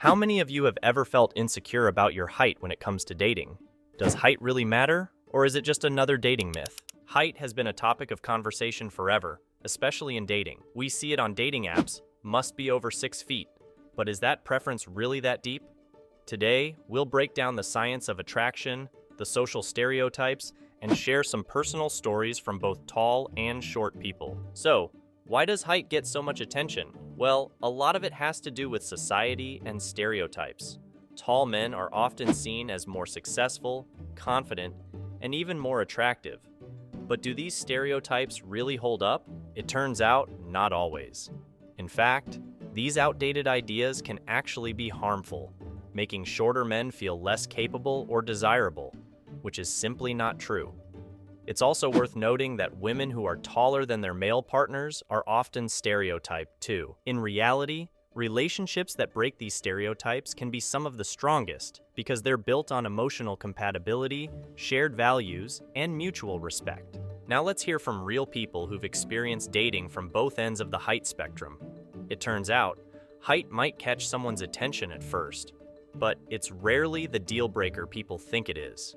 How many of you have ever felt insecure about your height when it comes to dating? Does height really matter, or is it just another dating myth? Height has been a topic of conversation forever, especially in dating. We see it on dating apps, must be over 6 feet. But is that preference really that deep? Today, we'll break down the science of attraction, the social stereotypes, and share some personal stories from both tall and short people. So, why does height get so much attention? Well, a lot of it has to do with society and stereotypes. Tall men are often seen as more successful, confident, and even more attractive. But do these stereotypes really hold up? It turns out, not always. In fact, these outdated ideas can actually be harmful, making shorter men feel less capable or desirable, which is simply not true. It's also worth noting that women who are taller than their male partners are often stereotyped too. In reality, relationships that break these stereotypes can be some of the strongest because they're built on emotional compatibility, shared values, and mutual respect. Now let's hear from real people who've experienced dating from both ends of the height spectrum. It turns out, height might catch someone's attention at first, but it's rarely the deal breaker people think it is.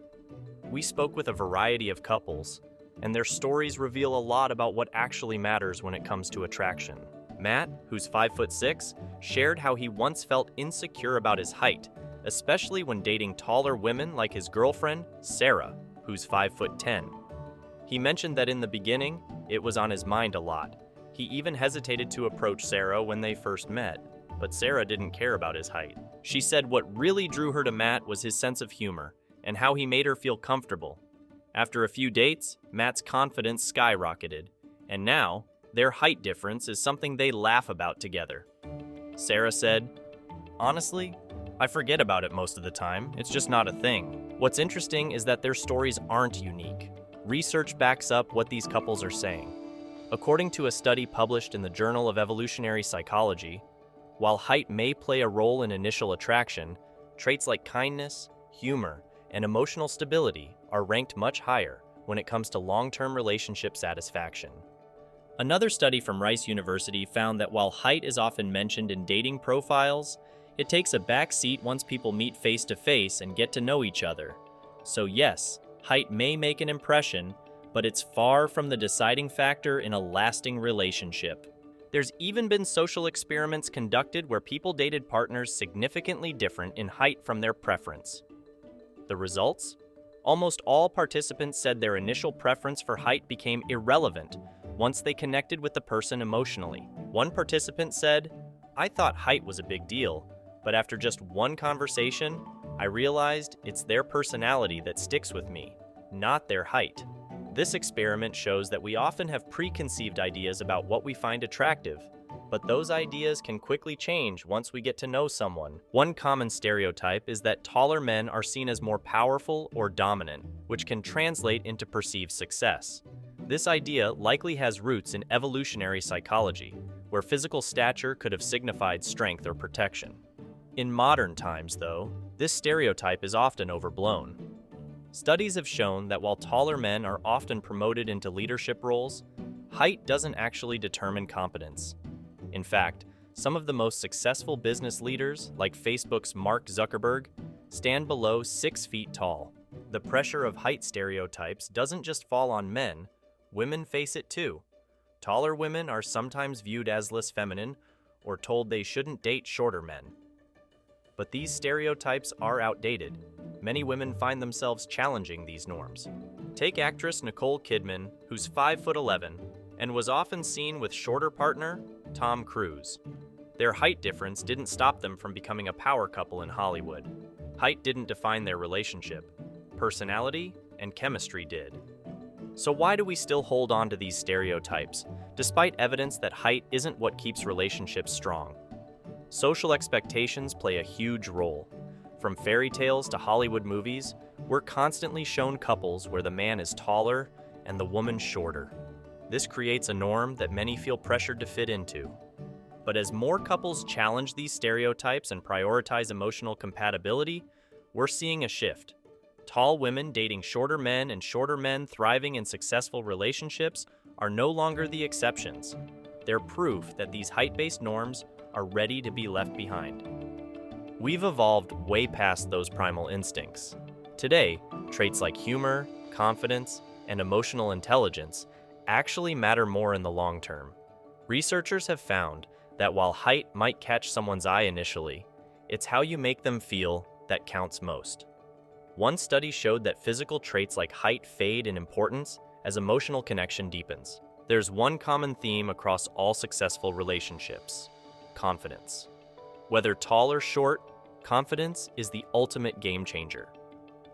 We spoke with a variety of couples, and their stories reveal a lot about what actually matters when it comes to attraction. Matt, who's 5'6", shared how he once felt insecure about his height, especially when dating taller women like his girlfriend, Sarah, who's 5'10". He mentioned that in the beginning, it was on his mind a lot. He even hesitated to approach Sarah when they first met, but Sarah didn't care about his height. She said what really drew her to Matt was his sense of humor and how he made her feel comfortable. After a few dates, Matt's confidence skyrocketed, and now, their height difference is something they laugh about together. Sarah said, "Honestly, I forget about it most of the time. It's just not a thing." What's interesting is that their stories aren't unique. Research backs up what these couples are saying. According to a study published in the Journal of Evolutionary Psychology, while height may play a role in initial attraction, traits like kindness, humor, and emotional stability are ranked much higher when it comes to long-term relationship satisfaction. Another study from Rice University found that while height is often mentioned in dating profiles, it takes a back seat once people meet face-to-face and get to know each other. So yes, height may make an impression, but it's far from the deciding factor in a lasting relationship. There's even been social experiments conducted where people dated partners significantly different in height from their preference. The results? Almost all participants said their initial preference for height became irrelevant once they connected with the person emotionally. One participant said, "I thought height was a big deal, but after just one conversation, I realized it's their personality that sticks with me, not their height." This experiment shows that we often have preconceived ideas about what we find attractive, but those ideas can quickly change once we get to know someone. One common stereotype is that taller men are seen as more powerful or dominant, which can translate into perceived success. This idea likely has roots in evolutionary psychology, where physical stature could have signified strength or protection. In modern times, though, this stereotype is often overblown. Studies have shown that while taller men are often promoted into leadership roles, height doesn't actually determine competence. In fact, some of the most successful business leaders, like Facebook's Mark Zuckerberg, stand below 6 feet tall. The pressure of height stereotypes doesn't just fall on men, women face it too. Taller women are sometimes viewed as less feminine or told they shouldn't date shorter men. But these stereotypes are outdated. Many women find themselves challenging these norms. Take actress Nicole Kidman, who's 5'11", and was often seen with shorter partner, Tom Cruise. Their height difference didn't stop them from becoming a power couple in Hollywood. Height didn't define their relationship. Personality and chemistry did. So why do we still hold on to these stereotypes, despite evidence that height isn't what keeps relationships strong? Social expectations play a huge role. From fairy tales to Hollywood movies, we're constantly shown couples where the man is taller and the woman shorter. This creates a norm that many feel pressured to fit into. But as more couples challenge these stereotypes and prioritize emotional compatibility, we're seeing a shift. Tall women dating shorter men and shorter men thriving in successful relationships are no longer the exceptions. They're proof that these height-based norms are ready to be left behind. We've evolved way past those primal instincts. Today, traits like humor, confidence, and emotional intelligence actually matter more in the long term. Researchers have found that while height might catch someone's eye initially, it's how you make them feel that counts most. One study showed that physical traits like height fade in importance as emotional connection deepens. There's one common theme across all successful relationships: confidence. Whether tall or short, confidence is the ultimate game changer.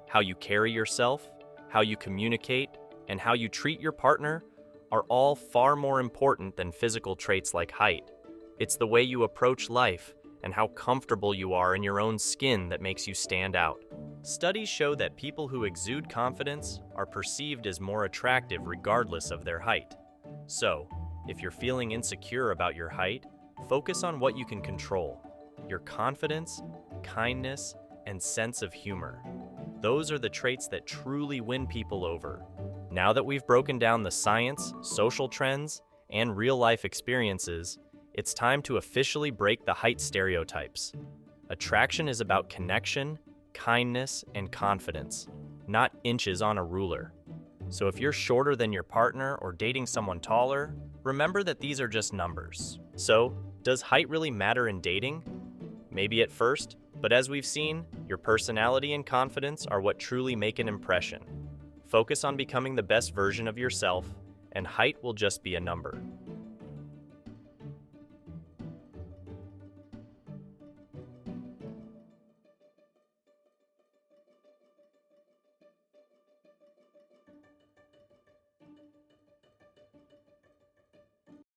How you carry yourself, how you communicate, and how you treat your partner are all far more important than physical traits like height. It's the way you approach life and how comfortable you are in your own skin that makes you stand out. Studies show that people who exude confidence are perceived as more attractive regardless of their height. So, if you're feeling insecure about your height, focus on what you can control: your confidence, kindness, and sense of humor. Those are the traits that truly win people over. Now that we've broken down the science, social trends, and real-life experiences, it's time to officially break the height stereotypes. Attraction is about connection, kindness, and confidence, not inches on a ruler. So if you're shorter than your partner or dating someone taller, remember that these are just numbers. So, does height really matter in dating? Maybe at first, but as we've seen, your personality and confidence are what truly make an impression. Focus on becoming the best version of yourself, and height will just be a number.